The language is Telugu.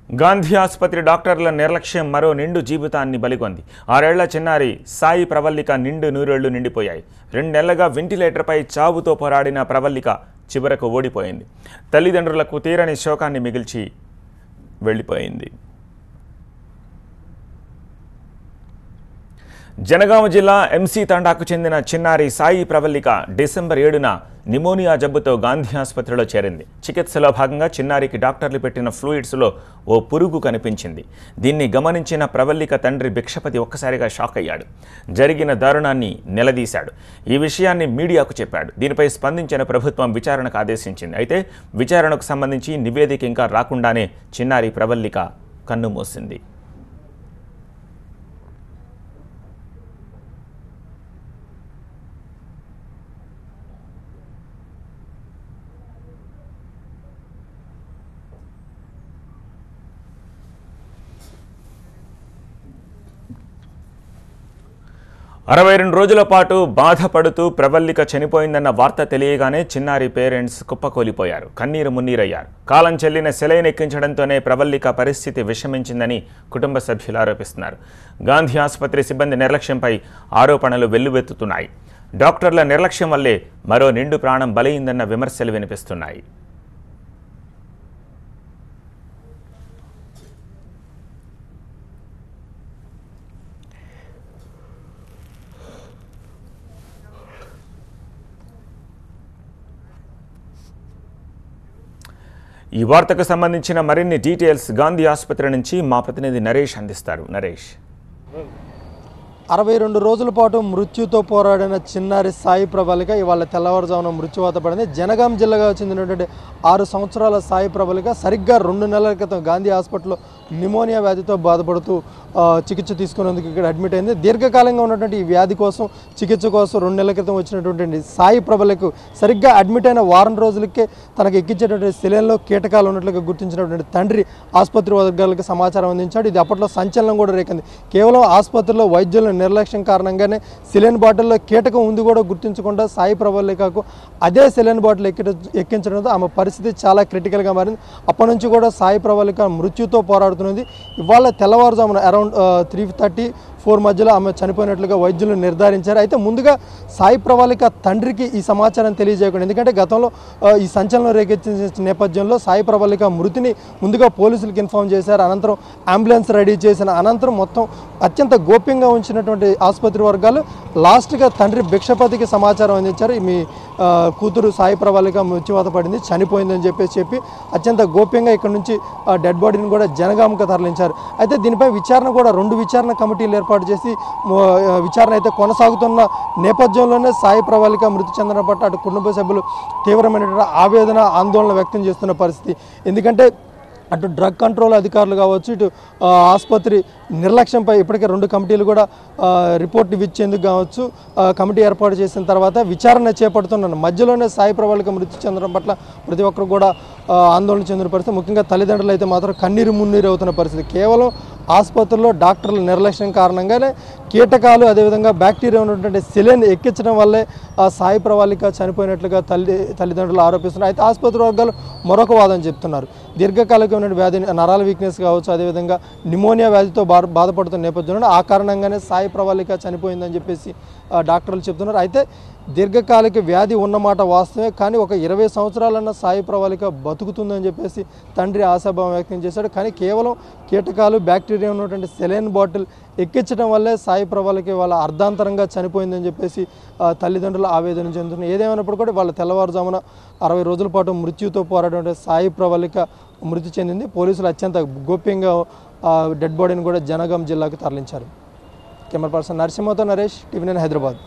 గాంధీ ఆసుపత్రి డాక్టర్ల నిర్లక్ష్యం మరో నిండు జీవితాన్ని బలిగొంది. 6 ఏళ్ల చిన్నారి సాయి ప్రవల్లిక నిండు నూరేళ్లు నిండిపోయాయి. 2 నెలలుగా వెంటిలేటర్పై చావుతో పోరాడిన ప్రవల్లిక చివరకు ఓడిపోయింది. తల్లిదండ్రులకు తీరని శోకాన్ని మిగిల్చి వెళ్లిపోయింది. జనగామ జిల్లా ఎంసీ తండాకు చెందిన చిన్నారి సాయి ప్రవల్లిక డిసెంబర్ 7న నిమోనియా జబ్బుతో గాంధీ ఆసుపత్రిలో చేరింది. చికిత్సలో భాగంగా చిన్నారికి డాక్టర్లు పెట్టిన ఫ్లూయిడ్స్లో ఓ పురుగు కనిపించింది. దీన్ని గమనించిన ప్రవల్లిక తండ్రి భిక్షపతి ఒక్కసారిగా షాక్ అయ్యాడు. జరిగిన దారుణాన్ని నిలదీశాడు. ఈ విషయాన్ని మీడియాకు చెప్పాడు. దీనిపై స్పందించిన ప్రభుత్వం విచారణకు ఆదేశించింది. అయితే విచారణకు సంబంధించి నివేదిక ఇంకా రాకుండానే చిన్నారి ప్రవల్లిక కన్నుమూసింది. అరవై 2 రోజుల పాటు బాధపడుతూ ప్రవల్లిక చనిపోయిందన్న వార్త తెలియగానే చిన్నారి పేరెంట్స్ కుప్పకూలిపోయారు. కన్నీరు మున్నీరయ్యారు. కాలం చెల్లిన సెలైన్ ఎక్కించడంతోనే ప్రవల్లిక పరిస్థితి విషమించిందని కుటుంబ సభ్యులు ఆరోపిస్తున్నారు. గాంధీ ఆసుపత్రి సిబ్బంది నిర్లక్ష్యంపై ఆరోపణలు వెల్లువెత్తుతున్నాయి. డాక్టర్ల నిర్లక్ష్యం వల్లే మరో నిండు ప్రాణం బలైందన్న విమర్శలు వినిపిస్తున్నాయి. ఈ వార్తకు సంబంధించిన మరిన్ని డీటెయిల్స్ గాంధీ ఆసుపత్రి నుంచి మా ప్రతినిధి నరేష్ అందిస్తారు. నరేష్, 62 రోజుల పాటు మృత్యుతో పోరాడిన చిన్నారి సాయి ప్రవల్లిక ఇవాళ తెల్లవారుజామున మృత్యువాత పడింది. జనగాం జిల్లాగా చెందినటువంటి 6 సంవత్సరాల సాయి ప్రవల్లిక సరిగ్గా 2 నెలల క్రితం గాంధీ హాస్పిటల్లో నిమోనియా వ్యాధితో బాధపడుతూ చికిత్స తీసుకునేందుకు ఇక్కడ అడ్మిట్ అయింది. దీర్ఘకాలంగా ఉన్నటువంటి ఈ వ్యాధి కోసం చికిత్స కోసం 2 నెలల క్రితం వచ్చినటువంటి సాయి ప్రవల్లికు సరిగ్గా అడ్మిట్ అయిన వారం రోజులకే తనకు ఎక్కించేటువంటి సెలైన్లో కీటకాలు ఉన్నట్లుగా గుర్తించినటువంటి తండ్రి ఆసుపత్రి వర్గాలకు సమాచారం అందించాడు. ఇది అప్పట్లో సంచలనం కూడా రేకింది. కేవలం ఆసుపత్రిలో వైద్యుల నిర్లక్ష్యం కారణంగానే సెలైన్ బాటిల్లో కీటకం ఉంది కూడా గుర్తించకుండా సాయి ప్రవల్లికకు అదే సెలైన్ బాటిల్ ఎక్కించడంతో ఆమె పరిస్థితి చాలా క్రిటికల్గా మారింది. అప్పటి నుంచి కూడా సాయి ప్రవల్లిక మృత్యుతో పోరాడుతున్నది. ఇవాళ తెల్లవారుజామున అరౌండ్ 3:34 మధ్యలో ఆమె చనిపోయినట్లుగా వైద్యులు నిర్ధారించారు. అయితే ముందుగా సాయి ప్రవల్లిక తండ్రికి ఈ సమాచారం తెలియజేయకుండా, ఎందుకంటే గతంలో ఈ సంచలనం రేకెత్తించిన నేపథ్యంలో సాయి ప్రవల్లిక మృతిని ముందుగా పోలీసులకు ఇన్ఫార్మ్ చేశారు. అనంతరం అంబులెన్స్ రెడీ చేసిన అనంతరం మొత్తం అత్యంత గోప్యంగా ఉంచినటువంటి ఆసుపత్రి వర్గాలు లాస్ట్గా తండ్రి భిక్షపతికి సమాచారం అందించారు. మీ కూతురు సాయి ప్రవల్లిక మృత్యువాత పడింది, చనిపోయిందని చెప్పి అత్యంత గోప్యంగా ఇక్కడ నుంచి డెడ్ బాడీని కూడా జనగాంకు తరలించారు. అయితే దీనిపై విచారణ కూడా 2 విచారణ కమిటీలు ఏర్పాటు చేసి విచారణ అయితే కొనసాగుతున్న నేపథ్యంలోనే సాయి ప్రవల్లిక మృతి చెందడం పట్ల అటు కుటుంబ సభ్యులు తీవ్రమైనటువంటి ఆవేదన ఆందోళన వ్యక్తం చేస్తున్న పరిస్థితి. ఎందుకంటే అటు డ్రగ్ కంట్రోల్ అధికారులు కావచ్చు, ఇటు ఆసుపత్రి నిర్లక్ష్యంపై ఇప్పటికే 2 కమిటీలు కూడా రిపోర్ట్ ఇచ్చేందుకు కావచ్చు కమిటీ ఏర్పాటు చేసిన తర్వాత విచారణ చేపడుతున్నాను. మధ్యలోనే సాయి ప్రవల్లిక మృతి చెందడం పట్ల ప్రతి ఒక్కరు కూడా ఆందోళన చెందిన పరిస్థితి. ముఖ్యంగా తల్లిదండ్రులు అయితే మాత్రం కన్నీరు మున్నీరు అవుతున్న పరిస్థితి. కేవలం ఆసుపత్రిలో డాక్టర్ల నిర్లక్ష్యం కారణంగానే కీటకాలు అదేవిధంగా బ్యాక్టీరియా ఉన్నటువంటి సెలైన్ ఎక్కించడం వల్లే సాయి ప్రవల్లిక చనిపోయినట్లుగా తల్లిదండ్రులు ఆరోపిస్తున్నారు. అయితే ఆసుపత్రి వర్గాలు మరొక వాదన చెప్తున్నారు. దీర్ఘకాలికమైన వ్యాధి నరాల వీక్నెస్ కావచ్చు, అదేవిధంగా నిమోనియా వ్యాధితో బాధపడుతున్న నేపథ్యంలో ఆ కారణంగానే సాయి ప్రవల్లిక చనిపోయిందని చెప్పేసి డాక్టర్లు చెప్తున్నారు. అయితే దీర్ఘకాలిక వ్యాధి ఉన్నమాట వాస్తవమే, కానీ ఒక 20 సంవత్సరాలన్న సాయి ప్రవల్లిక బతుకుతుందని చెప్పేసి తండ్రి ఆశాభావం వ్యక్తం చేశాడు. కానీ కేవలం కీటకాలు బ్యాక్టీరియా ఉన్నటువంటి సెలైన్ బాటిల్ ఎక్కించడం వల్లే సాయి ప్రవల్లిక వాళ్ళ అర్ధాంతరంగా చనిపోయిందని చెప్పేసి తల్లిదండ్రులు ఆవేదన చెందుతున్నారు. ఏదేమైనప్పుడు కూడా వాళ్ళ తెల్లవారుజామున 60 రోజుల పాటు మృత్యుతో పోరాడే సాయి ప్రవల్లిక మృతి చెందింది. పోలీసులు అత్యంత గోప్యంగా డెడ్ బాడీని కూడా జనగాం జిల్లాకు తరలించారు. కెమెరా పర్సన్ నరసింహతో నరేష్, టీవీ9 హైదరాబాద్.